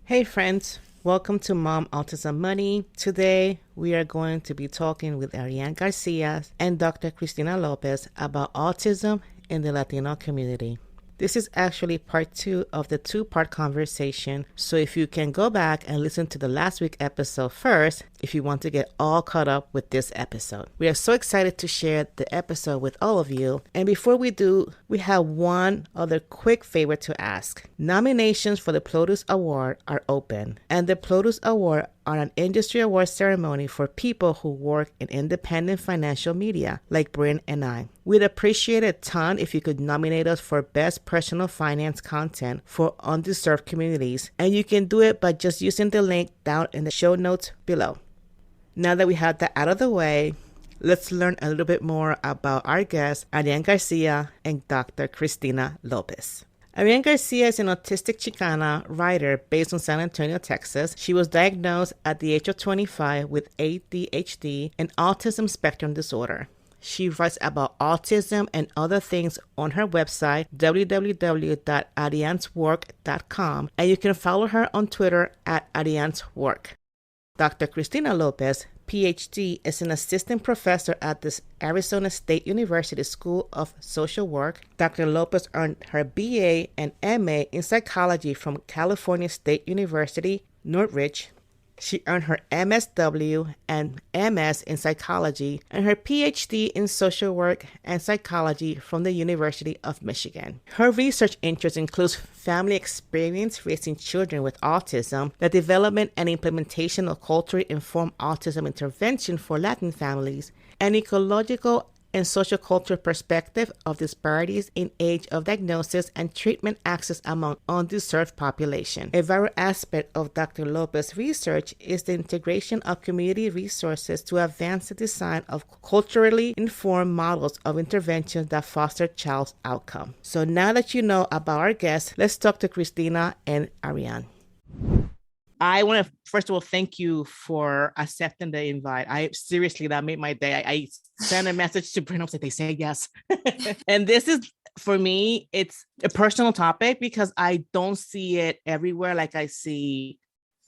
Hey friends, welcome to Mom Autism Money. Today we are going to be talking with Arianne Garcia and Dr. Christina Lopez about autism in the Latino community. This is actually part 2 of the 2-part conversation, so if you can go back and listen to the last week episode first, if you want to get all caught up with this episode. We are so excited to share the episode with all of you, and before we do, we have one other quick favor to ask. Nominations for the Plotus Award are open, and the Plotus Award are an industry award ceremony for people who work in independent financial media, like Bryn and I. We'd appreciate a ton if you could nominate us for Best Personal Finance Content for Underserved Communities, and you can do it by just using the link down in the show notes below. Now that we have that out of the way, let's learn a little bit more about our guests, Arianne Garcia and Dr. Christina Lopez. Arianne Garcia is an autistic Chicana writer based in San Antonio, Texas. She was diagnosed at the age of 25 with ADHD and autism spectrum disorder. She writes about autism and other things on her website, www.arianswork.com, and you can follow her on Twitter at arianswork. Dr. Christina Lopez, PhD, is an assistant professor at the Arizona State University School of Social Work. Dr. Lopez earned her BA and MA in psychology from California State University, Northridge. She earned her MSW and MS in psychology and her PhD in social work and psychology from the University of Michigan. Her research interests include family experience raising children with autism, the development and implementation of culturally informed autism intervention for Latin families, and ecological and social cultural perspective of disparities in age of diagnosis and treatment access among underserved population. A vital aspect of Dr. Lopez's research is the integration of community resources to advance the design of culturally informed models of interventions that foster child's outcome. So now that you know about our guests, let's talk to Christina and Arianne. I want to first of all thank you for accepting the invite. That made my day. I sent a message to Bruno that they say yes. And this is, for me, it's a personal topic because I don't see it everywhere. Like I see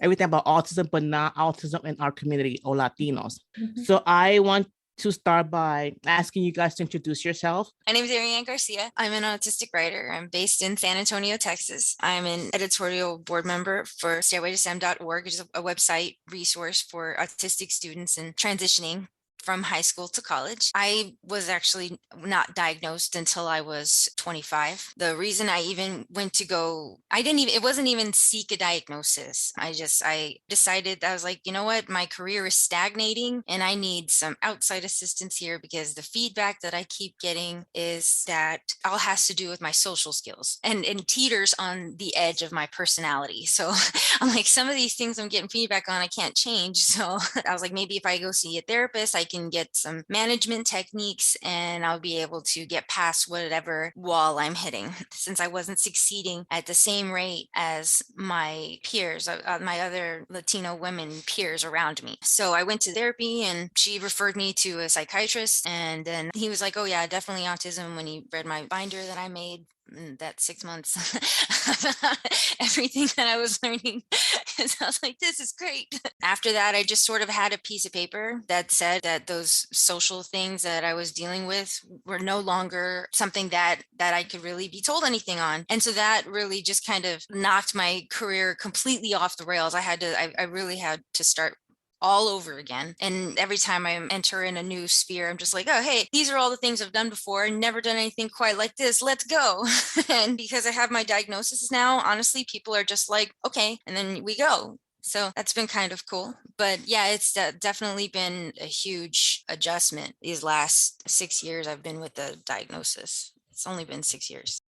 everything about autism, but not autism in our community or Latinos. Mm-hmm. So I want to start by asking you guys to introduce yourself. My name is Arianne Garcia. I'm an autistic writer. I'm based in San Antonio, Texas. I'm an editorial board member for stairwaytosem.org, which is a website resource for autistic students and transitioning from high school to college. I was actually not diagnosed until I was 25. The reason I even went to go, it wasn't even seek a diagnosis. I decided, I was like, you know what, my career is stagnating and I need some outside assistance here because the feedback that I keep getting is that all has to do with my social skills and teeters on the edge of my personality. So I'm like, some of these things I'm getting feedback on, I can't change. So I was like, maybe if I go see a therapist, I can get some management techniques and I'll be able to get past whatever wall I'm hitting, since I wasn't succeeding at the same rate as my peers, my other Latino women peers around me. So I went to therapy and she referred me to a psychiatrist, and then he was like, oh yeah, definitely autism, when he read my binder that I made that 6 months everything that I was learning. And I was like, this is great. After that, I just sort of had a piece of paper that said that those social things that I was dealing with were no longer something that I could really be told anything on. And so that really just kind of knocked my career completely off the rails. I really had to start all over again. And every time I enter in a new sphere, I'm just like, oh, hey, these are all the things I've done before. Never done anything quite like this. Let's go. And because I have my diagnosis now, honestly, people are just like, okay, and then we go. So that's been kind of cool. But yeah, it's definitely been a huge adjustment. These last 6 years I've been with the diagnosis. It's only been 6 years.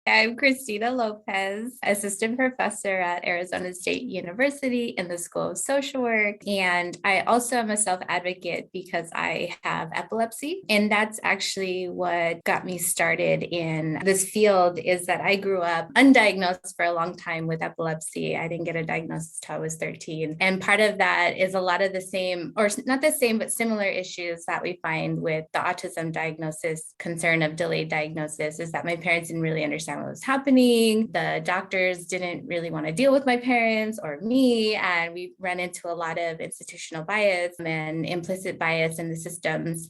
I'm Kristina Lopez, assistant professor at Arizona State University in the School of Social Work. And I also am a self-advocate because I have epilepsy. And that's actually what got me started in this field, is that I grew up undiagnosed for a long time with epilepsy. I didn't get a diagnosis until I was 13. And part of that is a lot of the same, or not the same, but similar issues that we find with the autism diagnosis, concern of delayed diagnosis, is that my parents didn't really understand understand what was happening. The doctors didn't really want to deal with my parents or me. And we ran into a lot of institutional bias and implicit bias in the systems.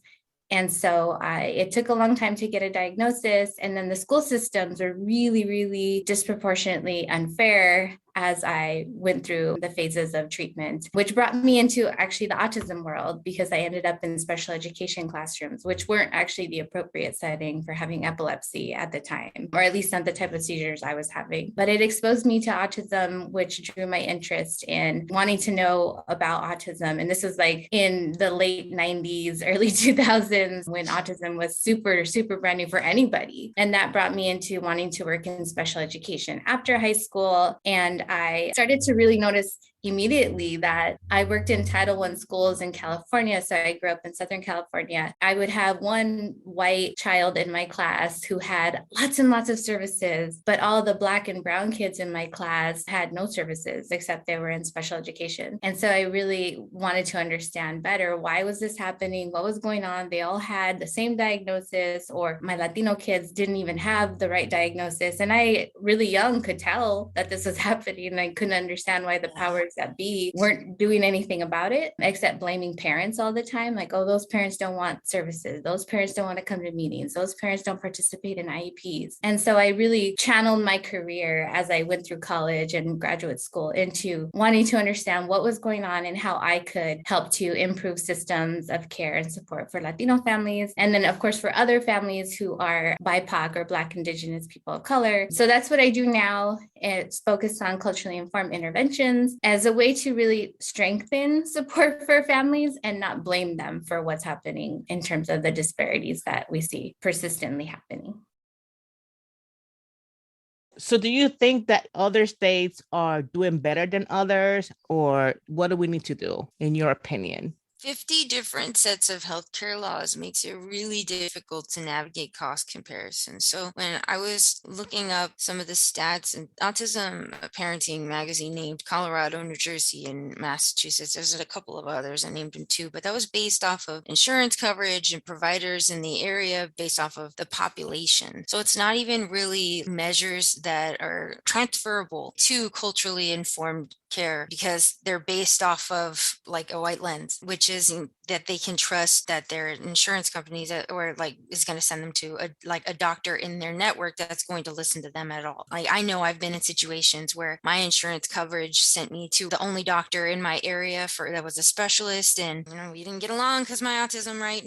And so it took a long time to get a diagnosis. And then the school systems were really, really disproportionately unfair as I went through the phases of treatment, which brought me into actually the autism world, because I ended up in special education classrooms, which weren't actually the appropriate setting for having epilepsy at the time, or at least not the type of seizures I was having. But it exposed me to autism, which drew my interest in wanting to know about autism. And this was like in the late 90s, early 2000s, when autism was super, super brand new for anybody. And that brought me into wanting to work in special education after high school. And I started to really notice immediately that I worked in Title I schools in California. So I grew up in Southern California. I would have one white child in my class who had lots and lots of services, but all the Black and brown kids in my class had no services except they were in special education. And so I really wanted to understand better, why was this happening? What was going on? They all had the same diagnosis, or my Latino kids didn't even have the right diagnosis. And I really young could tell that this was happening, and I couldn't understand why the powers that be weren't doing anything about it, except blaming parents all the time. Like, oh, those parents don't want services. Those parents don't want to come to meetings. Those parents don't participate in IEPs. And so I really channeled my career as I went through college and graduate school into wanting to understand what was going on and how I could help to improve systems of care and support for Latino families. And then, of course, for other families who are BIPOC or Black, Indigenous people of color. So that's what I do now. It's focused on culturally informed interventions as a way to really strengthen support for families and not blame them for what's happening in terms of the disparities that we see persistently happening. So do you think that other states are doing better than others, or what do we need to do, in your opinion? 50 different sets of healthcare laws makes it really difficult to navigate cost comparisons. So when I was looking up some of the stats, and Autism Parenting magazine named Colorado, New Jersey, and Massachusetts, there's a couple of others, I named them too, but that was based off of insurance coverage and providers in the area based off of the population. So it's not even really measures that are transferable to culturally informed care, because they're based off of like a white lens, which is that they can trust that their insurance companies or like is going to send them to a doctor in their network that's going to listen to them at all. Like, I know I've been in situations where my insurance coverage sent me to the only doctor in my area that was a specialist, and we didn't get along because my autism, right?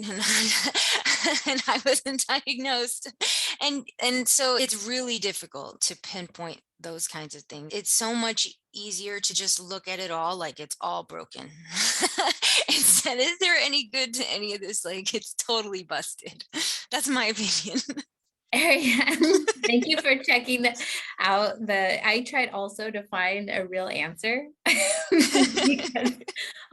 And I wasn't diagnosed. And so it's really difficult to pinpoint those kinds of things. It's so much easier to just look at it all like it's all broken. Instead, is there any good to any of this? Like, it's totally busted. That's my opinion. Arianne, thank you for checking out. I tried also to find a real answer because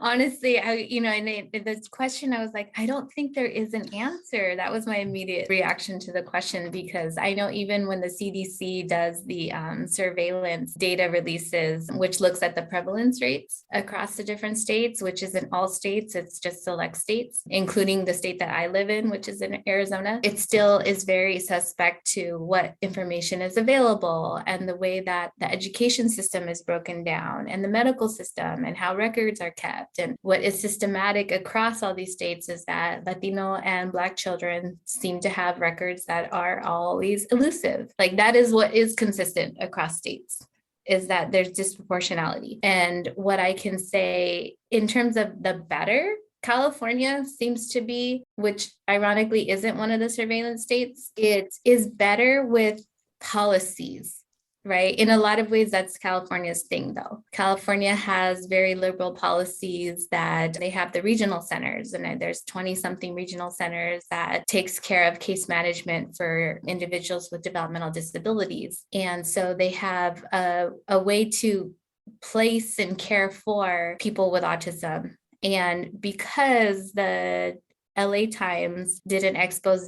honestly, and this question, I was like, I don't think there is an answer. That was my immediate reaction to the question, because I know even when the CDC does the surveillance data releases, which looks at the prevalence rates across the different states, which isn't all states, it's just select states, including the state that I live in, which is in Arizona, it still is very suspect to what information is available and the way that the education system is broken down and the medical system and how records are kept. And what is systematic across all these states is that Latino and Black children seem to have records that are always elusive. Like, that is what is consistent across states, is that there's disproportionality. And what I can say in terms of the better, California seems to be, which ironically isn't one of the surveillance states, it is better with policies, right? In a lot of ways, that's California's thing, though. California has very liberal policies that they have the regional centers, and there's 20-something regional centers that takes care of case management for individuals with developmental disabilities. And so they have a way to place and care for people with autism. And because the LA Times did an expose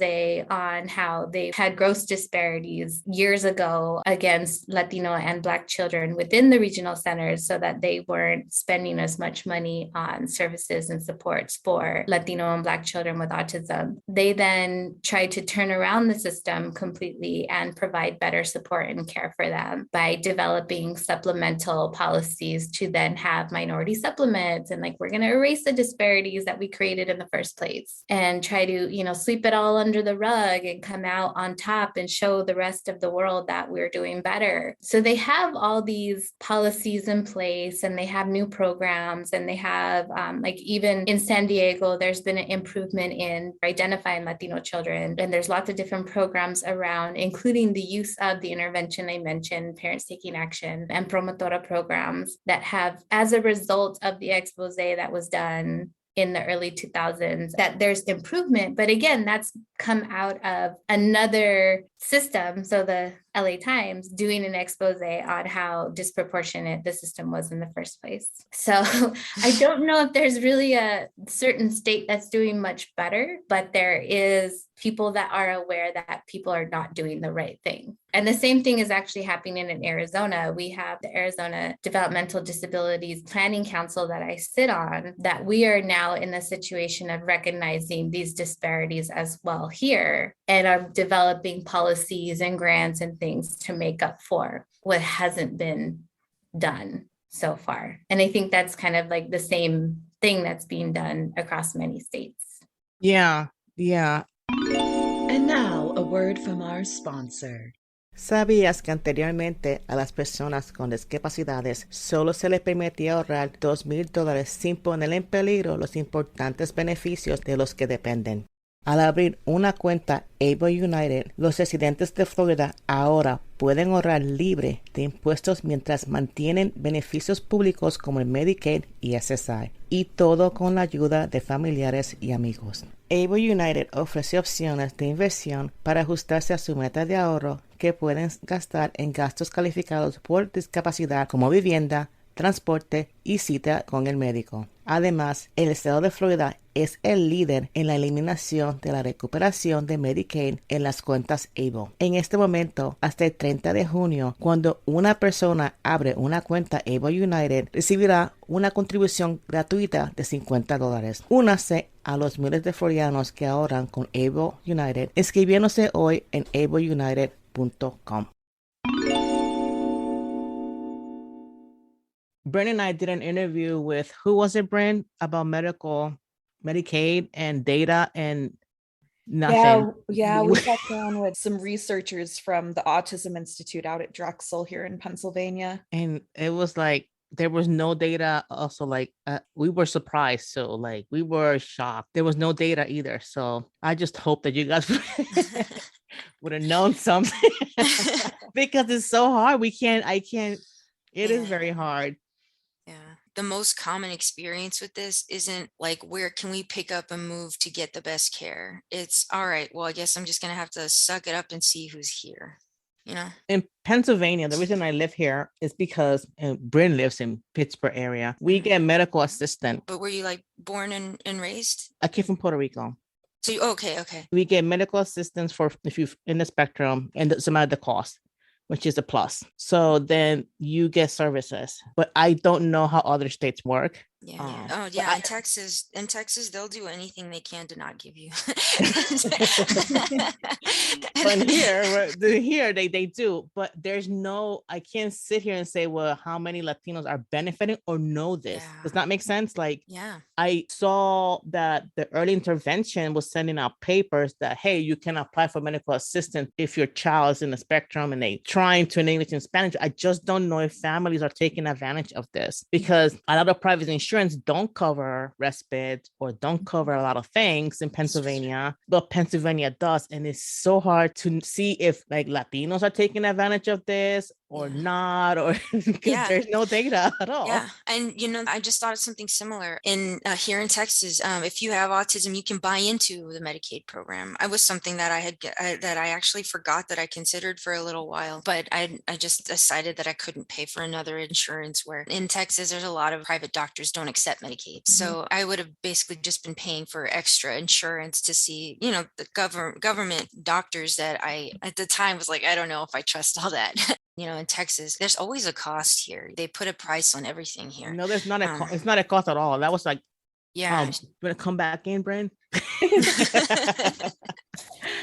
on how they had gross disparities years ago against Latino and Black children within the regional centers so that they weren't spending as much money on services and supports for Latino and Black children with autism. They then tried to turn around the system completely and provide better support and care for them by developing supplemental policies to then have minority supplements and like, we're going to erase the disparities that we created in the first place and try to, sweep it all under the rug and come out on top and show the rest of the world that we're doing better. So they have all these policies in place and they have new programs and they have like even in San Diego, there's been an improvement in identifying Latino children. And there's lots of different programs around, including the use of the intervention I mentioned, Parents Taking Action and Promotora programs that have, as a result of the expose that was done in the early 2000s, that there's improvement. But again, that's come out of another system. So the LA Times doing an expose on how disproportionate the system was in the first place. So I don't know if there's really a certain state that's doing much better, but there is people that are aware that people are not doing the right thing. And the same thing is actually happening in Arizona. We have the Arizona Developmental Disabilities Planning Council that I sit on, that we are now in the situation of recognizing these disparities as well here and are developing policies and grants and things to make up for what hasn't been done so far. And I think that's kind of like the same thing that's being done across many states. Yeah. And now a word from our sponsor. ¿Sabías que anteriormente a las personas con discapacidades solo se les permitía ahorrar $2,000 sin poner en peligro los importantes beneficios de los que dependen? Al abrir una cuenta Able United, los residentes de Florida ahora pueden ahorrar libre de impuestos mientras mantienen beneficios públicos como el Medicaid y SSI, y todo con la ayuda de familiares y amigos. Able United ofrece opciones de inversión para ajustarse a su meta de ahorro que pueden gastar en gastos calificados por discapacidad como vivienda, transporte y cita con el médico. Además, el estado de Florida es el líder en la eliminación de la recuperación de Medicaid en las cuentas Able. En este momento, hasta el 30 de junio, cuando una persona abre una cuenta Able United, recibirá una contribución gratuita de $50. Únase a los miles de floridianos que ahorran con Able United, inscribiéndose hoy en ableunited.com. Brent and I did an interview with, who was it, Brent, about Medicaid and data and nothing. Yeah, we sat down with some researchers from the Autism Institute out at Drexel here in Pennsylvania. And it was like, there was no data. Also, like, we were surprised. So, like, we were shocked. There was no data either. So I just hope that you guys would have known something because it's so hard. It is very hard. Yeah. The most common experience with this isn't like, where can we pick up and move to get the best care? It's all right, well, I guess I'm just going to have to suck it up and see who's here, In Pennsylvania, the reason I live here is because Bryn lives in Pittsburgh area. We get medical assistant. But were you like born and raised? I came from Puerto Rico. So okay. We get medical assistance for if you're in the spectrum and some of the cost, which is a plus. So then you get services, but I don't know how other states work. Yeah. In Texas, they'll do anything they can to not give you. But here they do, but there's no, I can't sit here and say, well, how many Latinos are benefiting or know this? Yeah. Does that make sense? Like, yeah, I saw that the early intervention was sending out papers that, hey, you can apply for medical assistance if your child is in the spectrum and they trying to in English and Spanish. I just don't know if families are taking advantage of this because a lot of private insurance don't cover respite or don't cover a lot of things in Pennsylvania, but Pennsylvania does. And it's so hard to see if like Latinos are taking advantage of this or not, or because Yeah. there's no data at all. Yeah. And, I just thought of something similar in here in Texas. If you have autism, you can buy into the Medicaid program. I was something that that I actually forgot that I considered for a little while, but I just decided that I couldn't pay for another insurance, where in Texas, there's a lot of private doctors don't accept Medicaid. So I would have basically just been paying for extra insurance to see, the government doctors that I at the time was like, I don't know if I trust all that. In Texas, there's always a cost here. They put a price on everything here. No, there's not it's not a cost at all. That was like, yeah. You want to come back in, Bryn?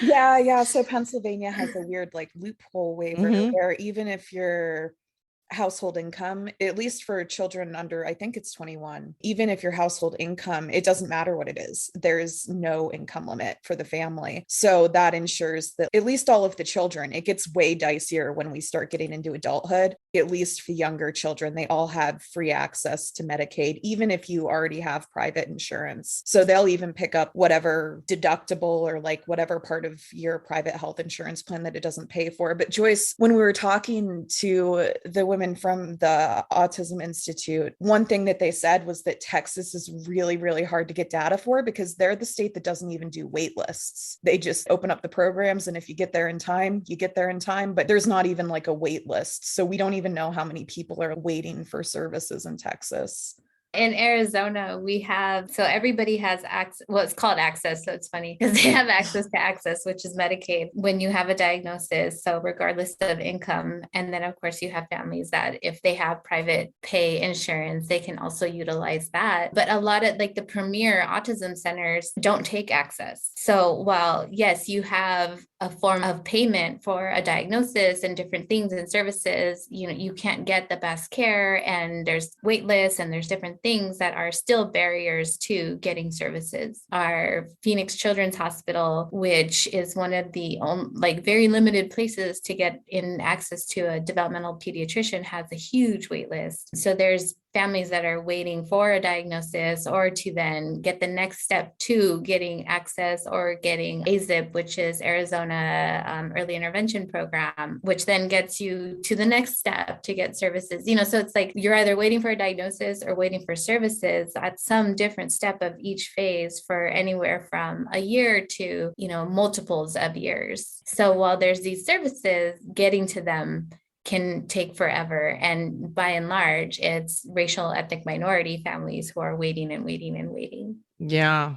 Yeah. So Pennsylvania has a weird like loophole waiver where even if your household income, at least for children under, I think it's 21, even if your household income, it doesn't matter what it is, there's no income limit for the family. So that ensures that at least all of the children, it gets way dicier when we start getting into adulthood, at least for younger children, they all have free access to Medicaid, even if you already have private insurance. So they'll even pick up whatever deductible or like whatever part of your private health insurance plan that it doesn't pay for. But Joyce, when we were talking to the women from the Autism Institute, one thing that they said was that Texas is really, really hard to get data for because they're the state that doesn't even do wait lists. They just open up the programs, and if you get there in time, you get there in time, but there's not even like a wait list. So we don't even know how many people are waiting for services in Texas. In Arizona, we have, so everybody has access, well, it's called access. So it's funny because they have access to access, which is Medicaid when you have a diagnosis. So regardless of income. And then of course you have families that if they have private pay insurance, they can also utilize that. But a lot of like the premier autism centers don't take access. So while yes, you have a form of payment for a diagnosis and different things and services, you can't get the best care, and there's wait lists and there's different things that are still barriers to getting services. Our Phoenix Children's Hospital, which is one of the very limited places to get in access to a developmental pediatrician, has a huge wait list. So there's families that are waiting for a diagnosis or to then get the next step to getting access or getting AZIP, which is Arizona Early Intervention Program, which then gets you to the next step to get services. So it's like you're either waiting for a diagnosis or waiting for services at some different step of each phase for anywhere from a year to, multiples of years. So while there's these services, getting to them can take forever. And by and large, it's racial ethnic minority families who are waiting and waiting and waiting. Yeah.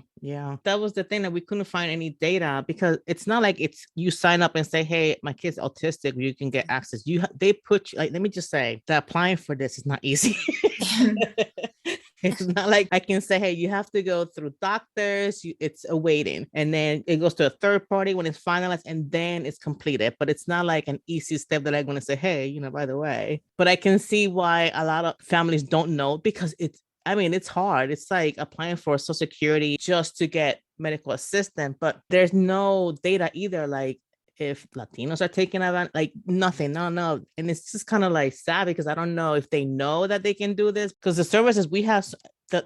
That was the thing, that we couldn't find any data, because it's not like it's you sign up and say, hey, my kid's autistic, you can get access. They put you, like, let me just say that applying for this is not easy. It's not like I can say, hey, you have to go through doctors, it's a waiting, and then it goes to a third party when it's finalized, and then it's completed. But it's not like an easy step that I'm going to say, hey, by the way. But I can see why a lot of families don't know, because it's hard. It's like applying for Social Security just to get medical assistance, but there's no data either. Like if Latinos are taking advantage, like nothing, no. And it's just kind of like sad, because I don't know if they know that they can do this, because the services we have,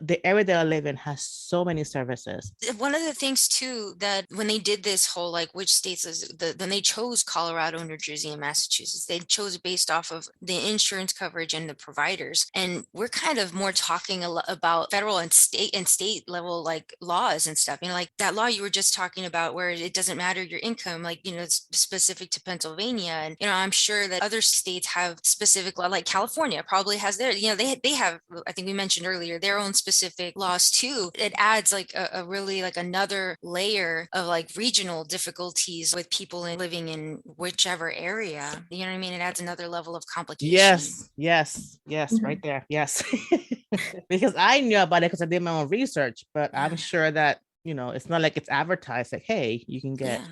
the area that I live in has so many services. One of the things too, that when they did this whole, like, which states then they chose Colorado, New Jersey, and Massachusetts, they chose it based off of the insurance coverage and the providers. And we're kind of more talking about federal and state level, like, laws and stuff, like that law you were just talking about, where it doesn't matter your income, like, it's specific to Pennsylvania. And, I'm sure that other states have specific law, like California probably has their, they have, I think we mentioned earlier, their own specific laws too. It adds like a really like another layer of like regional difficulties with people living in whichever area. You know what I mean? It adds another level of complication. Yes, right there. Yes. Because I knew about it because I did my own research, but I'm sure that, it's not like it's advertised like, hey, you can get.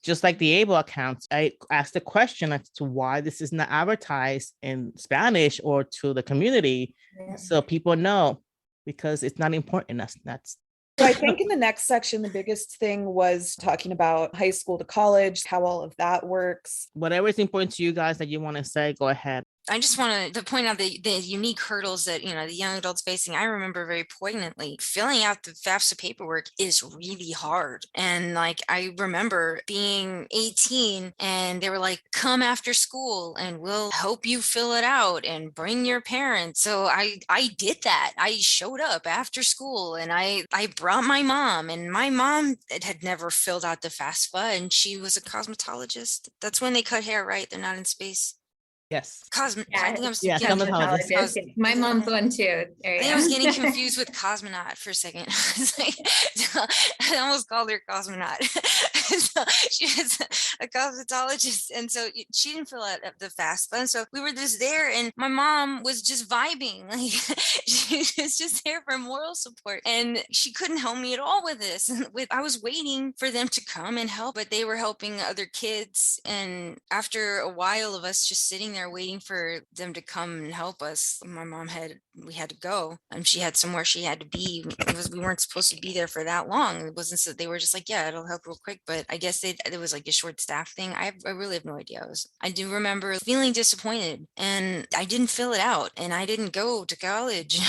Just like the ABLE accounts, I asked a question as to why this is not advertised in Spanish or to the community, so people know, because it's not important. That's So I think in the next section, the biggest thing was talking about high school to college, how all of that works. Whatever is important to you guys that you want to say, go ahead. I just want to point out the unique hurdles that, the young adults facing. I remember very poignantly filling out the FAFSA paperwork is really hard. And like, I remember being 18 and they were like, come after school and we'll help you fill it out and bring your parents. So I did that. I showed up after school and I brought my mom, and my mom had never filled out the FAFSA, and she was a cosmetologist. That's when they cut hair, right? They're not in space. Yes. I think I was thinking cosmetologist. My mom's one too. I think I was getting confused with cosmonaut for a second. I almost called her cosmonaut. So she was a cosmetologist, and so she didn't fill out the FAFSA. And so we were just there, and my mom was just vibing. Like, she was just there for moral support, and she couldn't help me at all with this. I was waiting for them to come and help, but they were helping other kids. And after a while of us just sitting there waiting for them to come and help us, my mom we had to go, and she had somewhere she had to be. We weren't supposed to be there for that long. It wasn't, so they were just like, yeah, it'll help real quick. But I guess it was like a short staff thing. I really have no idea. I do remember feeling disappointed, and I didn't fill it out, and I didn't go to college.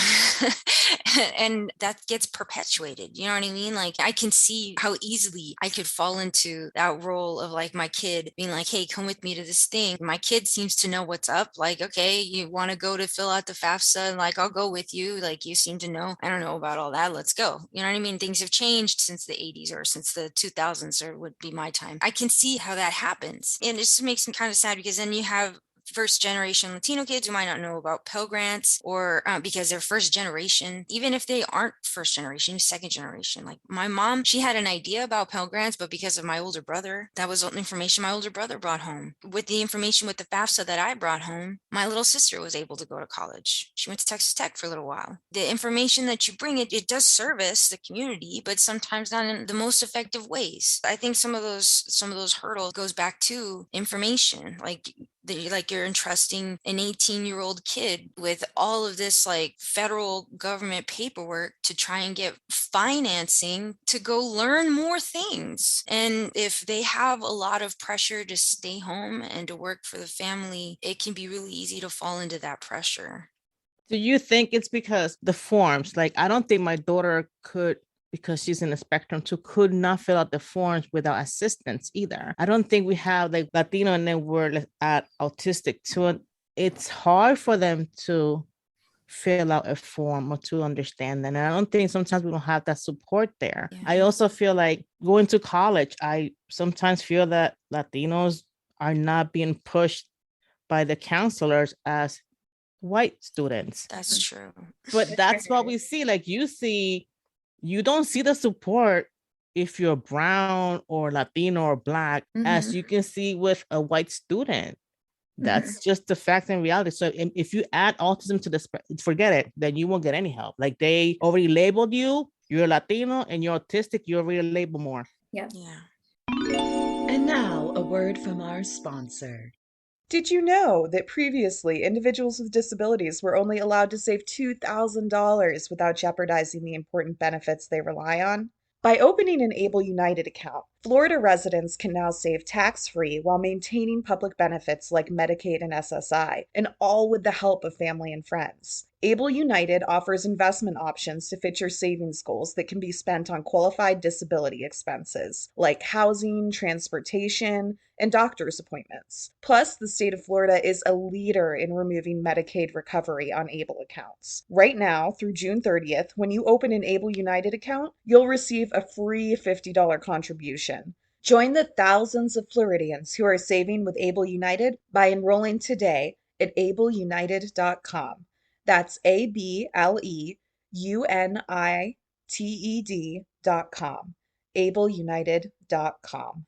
And that gets perpetuated. You know what I mean? Like, I can see how easily I could fall into that role of like my kid being like, hey, come with me to this thing. My kid seems to know what's up. Like, okay, you want to go to fill out the FAFSA? And like, I'll go with you. Like, you seem to know. I don't know about all that. Let's go. You know what I mean? Things have changed since the 80s or since the 2000s, or would be my time. I can see how that happens. And it just makes me kind of sad, because then you have first generation Latino kids who might not know about Pell Grants, or because they're first generation, even if they aren't first generation, second generation. Like my mom, she had an idea about Pell Grants, but because of my older brother, that was information my older brother brought home. With the information with the FAFSA that I brought home, my little sister was able to go to college. She went to Texas Tech for a little while. The information that you bring, it does service the community, but sometimes not in the most effective ways. I think some of those hurdles goes back to information, like you're entrusting an 18-year-old kid with all of this like federal government paperwork to try and get financing to go learn more things. And if they have a lot of pressure to stay home and to work for the family, it can be really easy to fall into that pressure. Do you think it's because the forms, like, I don't think my daughter could, because she's in the spectrum too, could not fill out the forms without assistance either. I don't think we have like Latino and then we're at Autistic too. It's hard for them to fill out a form or to understand that. And I don't think sometimes we don't have that support there. Yeah. I also feel like going to college, I sometimes feel that Latinos are not being pushed by the counselors as white students. That's true. But that's what we see. Like you don't see the support if you're brown or Latino or Black, as you can see with a white student. That's just the fact and reality. So if you add autism to the forget it, then you won't get any help. Like, they already labeled you, you're Latino and you're autistic, you're already labeled more. Yeah. And now a word from our sponsor. Did you know that previously individuals with disabilities were only allowed to save $2,000 without jeopardizing the important benefits they rely on? By opening an Able United account, Florida residents can now save tax-free while maintaining public benefits like Medicaid and SSI, and all with the help of family and friends. Able United offers investment options to fit your savings goals that can be spent on qualified disability expenses like housing, transportation, and doctor's appointments. Plus, the state of Florida is a leader in removing Medicaid recovery on Able accounts. Right now, through June 30th, when you open an Able United account, you'll receive a free $50 contribution. Join the thousands of Floridians who are saving with Able United by enrolling today at ableunited.com. That's ableunited.com. ableunited.com.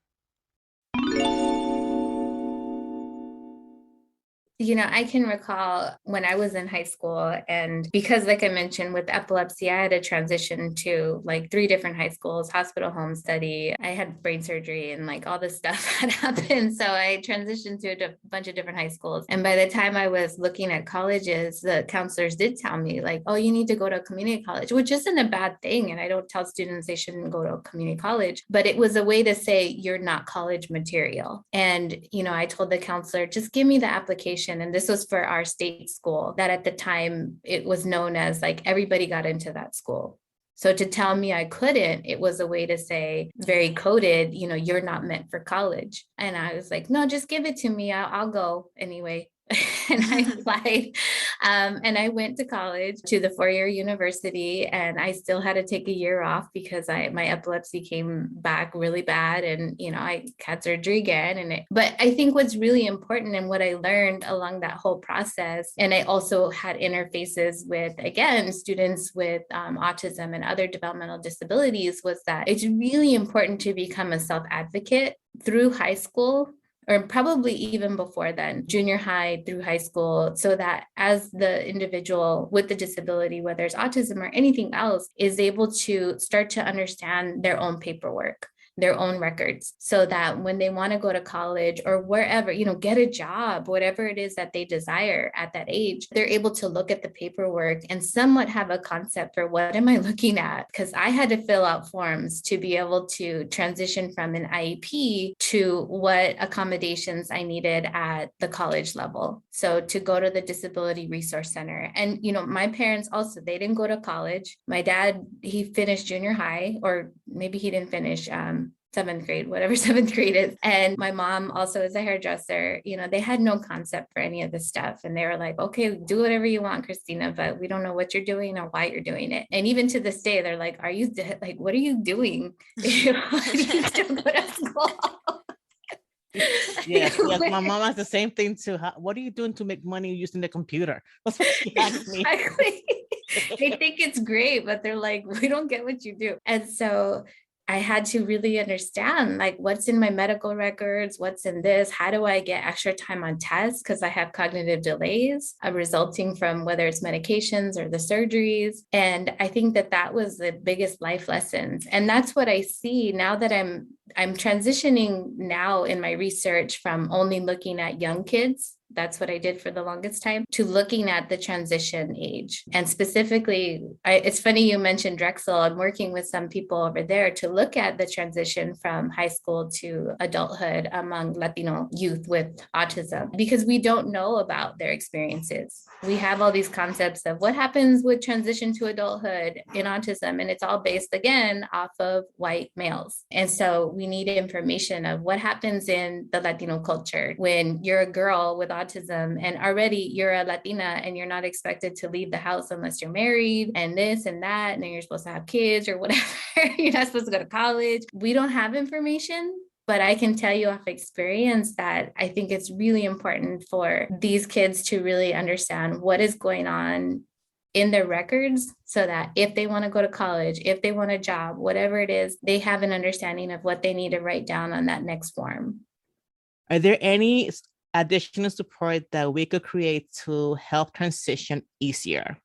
You know, I can recall when I was in high school, and because, like I mentioned, with epilepsy, I had to transition to like 3 different high schools, hospital, home study. I had brain surgery and like all this stuff had happened. So I transitioned to a bunch of different high schools. And by the time I was looking at colleges, the counselors did tell me like, oh, you need to go to a community college, which isn't a bad thing. And I don't tell students they shouldn't go to a community college, but it was a way to say you're not college material. And, you know, I told the counselor, just give me the application accommodation. And this was for our state school that at the time it was known as like everybody got into that school. So to tell me I couldn't, it was a way to say, very coded, you're not meant for college. And I was like, no, just give it to me. I'll go anyway. And I applied and I went to college, to the 4-year university, and I still had to take a year off because my epilepsy came back really bad, and I had surgery again. But I think what's really important and what I learned along that whole process, and I also had interfaces with, again, students with autism and other developmental disabilities, was that it's really important to become a self-advocate through high school, or probably even before then, junior high through high school, so that as the individual with the disability, whether it's autism or anything else, is able to start to understand their own paperwork, their own records, so that when they want to go to college or wherever, get a job, whatever it is that they desire at that age, they're able to look at the paperwork and somewhat have a concept for what am I looking at? Because I had to fill out forms to be able to transition from an IEP to what accommodations I needed at the college level. So to go to the Disability Resource Center. And, my parents also, they didn't go to college. My dad, he finished junior high, or maybe he didn't finish seventh grade, whatever seventh grade is. And my mom also is a hairdresser. They had no concept for any of this stuff. And they were like, okay, do whatever you want, Christina, but we don't know what you're doing or why you're doing it. And even to this day, they're like, what are you doing? You still go to school. Yes, my mom has the same thing too. What are you doing to make money using the computer? That's what she asked me. Exactly. They think it's great, but they're like, we don't get what you do. And so I had to really understand, like, what's in my medical records, what's in this, how do I get extra time on tests? Because I have cognitive delays resulting from whether it's medications or the surgeries. And I think that was the biggest life lessons. And that's what I see now that I'm transitioning now in my research from only looking at young kids. That's what I did for the longest time, to looking at the transition age. And specifically, it's funny you mentioned Drexel. I'm working with some people over there to look at the transition from high school to adulthood among Latino youth with autism, because we don't know about their experiences. We have all these concepts of what happens with transition to adulthood in autism, and it's all based, again, off of white males. And so we need information of what happens in the Latino culture when you're a girl with autism and already you're a Latina and you're not expected to leave the house unless you're married and this and that, and then you're supposed to have kids or whatever. You're not supposed to go to college. We don't have information. But I can tell you off experience that I think it's really important for these kids to really understand what is going on in their records, so that if they want to go to college, if they want a job, whatever it is, they have an understanding of what they need to write down on that next form. Are there any additional support that we could create to help transition easier?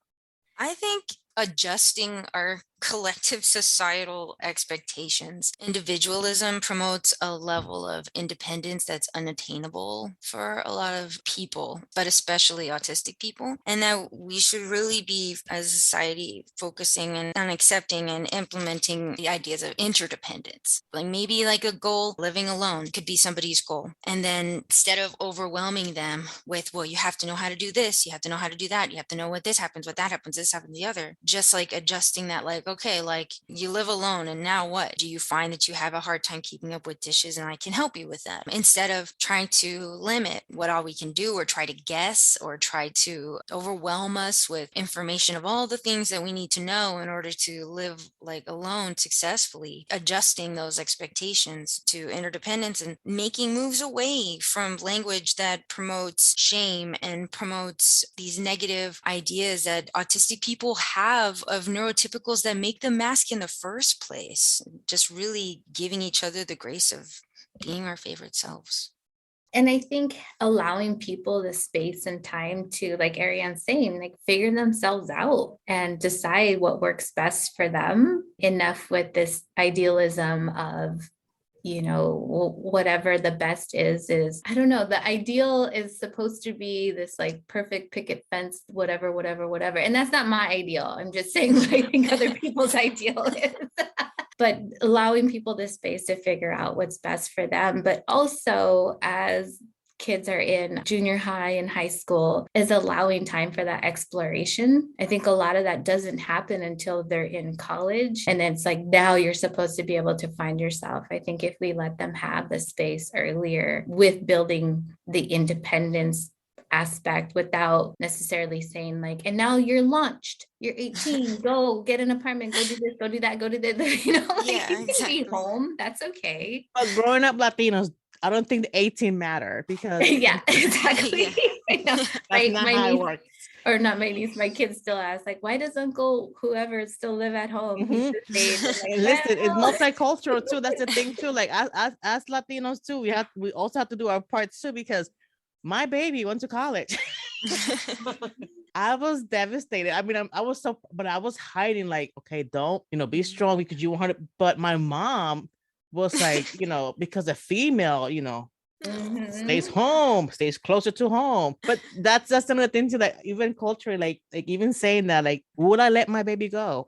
I think adjusting our collective societal expectations. Individualism promotes a level of independence that's unattainable for a lot of people, but especially autistic people. And that we should really be, as a society, focusing on accepting and implementing the ideas of interdependence. Like maybe like a goal, living alone could be somebody's goal. And then instead of overwhelming them with, well, you have to know how to do this, you have to know how to do that, you have to know what this happens, what that happens, this happens, the other. Just like adjusting that, like, okay, like you live alone and now what? Do you find that you have a hard time keeping up with dishes and I can help you with them? Instead of trying to limit what all we can do or try to guess or try to overwhelm us with information of all the things that we need to know in order to live like alone successfully, adjusting those expectations to interdependence and making moves away from language that promotes shame and promotes these negative ideas that autistic people have of neurotypicals that make them mask in the first place. Just really giving each other the grace of being our favorite selves. And I think allowing people the space and time to, like Arianne's saying, like figure themselves out and decide what works best for them, enough with this idealism of, you know, whatever the best is, I don't know, the ideal is supposed to be this like perfect picket fence, whatever. And that's not my ideal. I'm just saying what I think other people's ideal is. But allowing people the space to figure out what's best for them, but also as kids are in junior high and high school is allowing time for that exploration. I think a lot of that doesn't happen until they're in college. And it's like now you're supposed to be able to find yourself. I think if we let them have the space earlier with building the independence aspect without necessarily saying like, and now you're launched, you're 18, go get an apartment, go do this, go do that, go do this, you know, like Yeah, you can exactly. be home, that's okay. But growing up Latinos, I don't think the 18 matter because Yeah, exactly. Yeah. I know. that's not My how it niece, works. or not my niece, my kids still ask like, why does uncle whoever still live at home? He's Mhm. this age. I'm like, And listen, it's well, multicultural too. That's the thing too. Like as Latinos too, we also have to do our part too because my baby went to college. I was devastated. I mean, I was but I was hiding like, okay, don't, be strong because you want her to, but my mom was like, because a female, stays mhm. home, stays closer to home. But that's some of the things that even culturally, like even saying that, like, would I let my baby go?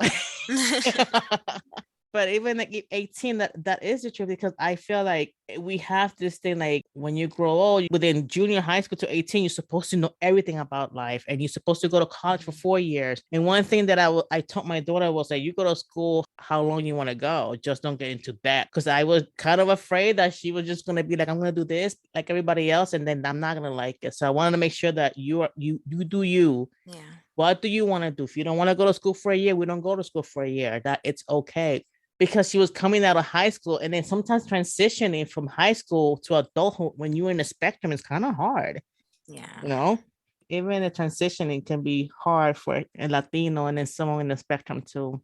But even like 18, that is the truth because I feel like we have this thing like when you grow old, within junior high school to 18, you're supposed to know everything about life and you're supposed to go to college for 4 years. And one thing that I taught my daughter was that you go to school how long you want to go, just don't get into debt. Because I was kind of afraid that she was just going to be like, I'm going to do this like everybody else, and then I'm not going to like it. So I wanted to make sure that you do you. Yeah. What do you want to do? If you don't want to go to school for a year, we don't go to school for a year. That it's okay. Because she was coming out of high school and then sometimes transitioning from high school to adulthood when you're in the spectrum is kind of hard. Yeah. Even the transitioning can be hard for a Latino and then someone in the spectrum too.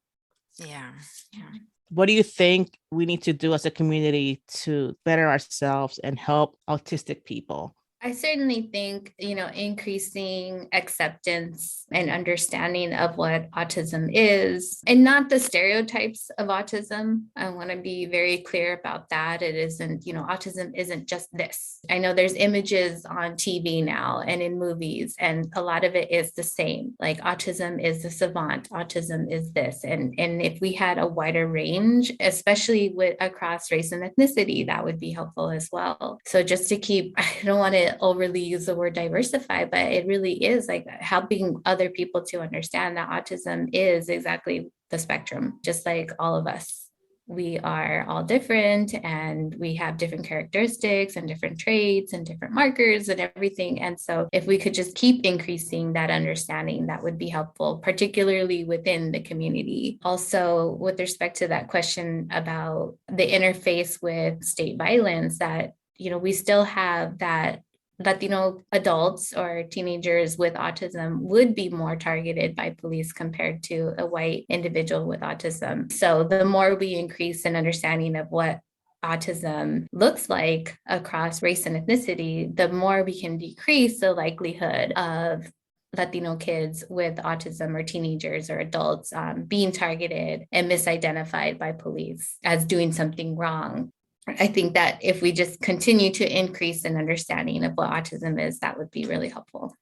Yeah. Yeah. What do you think we need to do as a community to better ourselves and help autistic people? I certainly think, increasing acceptance and understanding of what autism is and not the stereotypes of autism. I want to be very clear about that. It isn't, autism isn't just this. I know there's images on TV now and in movies, and a lot of it is the same. Like autism is the savant, autism is this. And if we had a wider range, especially across race and ethnicity, that would be helpful as well. So just to keep, I don't want to overly use the word diversify, but it really is like helping other people to understand that autism is exactly the spectrum, just like all of us. We are all different and we have different characteristics and different traits and different markers and everything. And so if we could just keep increasing that understanding, that would be helpful, particularly within the community. Also, with respect to that question about the interface with state violence, that we still have that Latino adults or teenagers with autism would be more targeted by police compared to a white individual with autism. So the more we increase an understanding of what autism looks like across race and ethnicity, the more we can decrease the likelihood of Latino kids with autism or teenagers or adults being targeted and misidentified by police as doing something wrong. I think that if we just continue to increase an understanding of what autism is, that would be really helpful.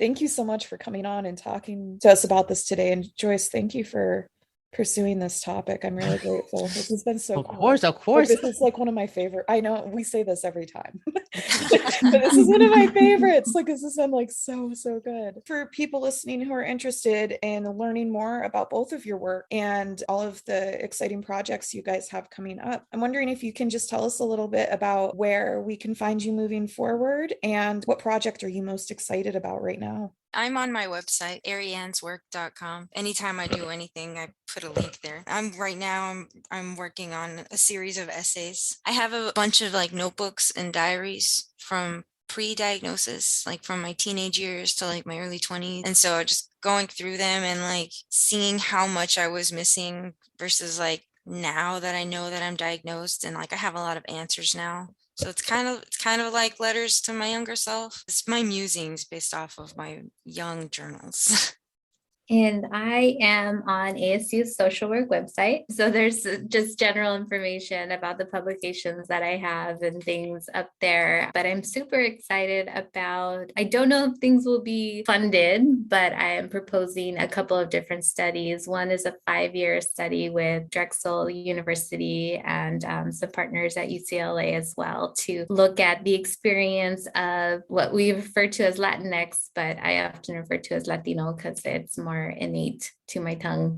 Thank you so much for coming on and talking to us about this today. And Joyce, thank you for pursuing this topic. I'm really grateful. This has been so cool. Of course. This is like one of my favorite. I know we say this every time, but this is one of my favorites. Like this has been like so good. For people listening who are interested in learning more about both of your work and all of the exciting projects you guys have coming up, I'm wondering if you can just tell us a little bit about where we can find you moving forward and what project are you most excited about right now? I'm on my website, arianneswork.com. Anytime I do anything, I put a link there. I'm working on a series of essays. I have a bunch of like notebooks and diaries from pre-diagnosis, like from my teenage years to like my early 20s. And so just going through them and like seeing how much I was missing versus like now that I know that I'm diagnosed and like I have a lot of answers now. So it's kind of like letters to my younger self. It's my musings based off of my young journals. And I am on ASU's social work website. So there's just general information about the publications that I have and things up there. But I'm super excited about, I don't know if things will be funded, but I am proposing a couple of different studies. One is a 5-year study with Drexel University and some partners at UCLA as well, to look at the experience of what we refer to as Latinx, but I often refer to as Latino because it's more innate to my tongue,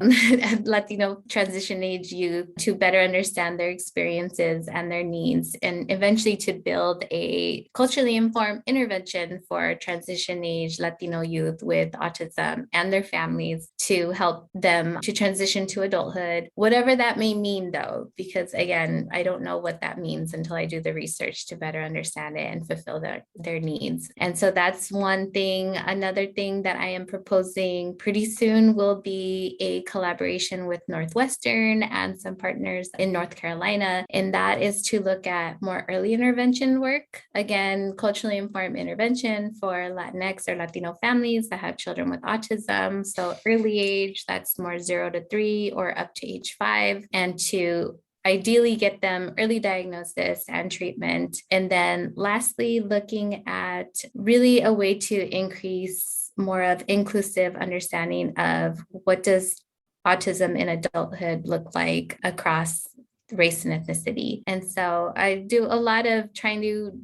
Latino transition age youth, to better understand their experiences and their needs, and eventually to build a culturally informed intervention for transition age Latino youth with autism and their families to help them to transition to adulthood, whatever that may mean though, because again, I don't know what that means until I do the research to better understand it and fulfill their needs. And so that's one thing. Another thing that I am proposing pretty soon will be a collaboration with Northwestern and some partners in North Carolina. And that is to look at more early intervention work. Again, culturally informed intervention for Latinx or Latino families that have children with autism. So early age, that's more 0 to 3 or up to age 5, and to ideally get them early diagnosis and treatment. And then lastly, looking at really a way to increase more of inclusive understanding of what does autism in adulthood look like across race and ethnicity. And so I do a lot of trying to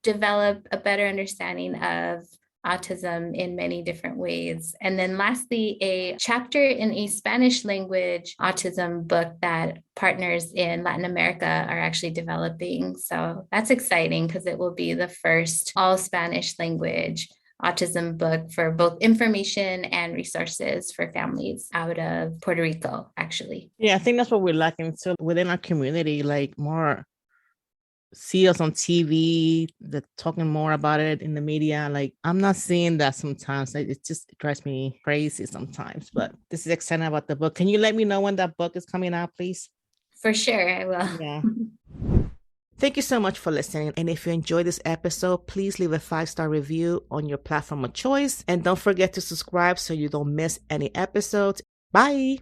develop a better understanding of autism in many different ways. And then lastly, a chapter in a Spanish language autism book that partners in Latin America are actually developing. So that's exciting because it will be the first all Spanish language autism book for both information and resources for families out of Puerto Rico, actually. Yeah, I think that's what we're lacking. So within our community, like more see us on TV, they're talking more about it in the media. Like I'm not seeing that sometimes. Like, it drives me crazy sometimes. But this is exciting about the book. Can you let me know when that book is coming out, please? For sure, I will. Yeah. Thank you so much for listening. And if you enjoyed this episode, please leave a 5-star review on your platform of choice. And don't forget to subscribe so you don't miss any episodes. Bye.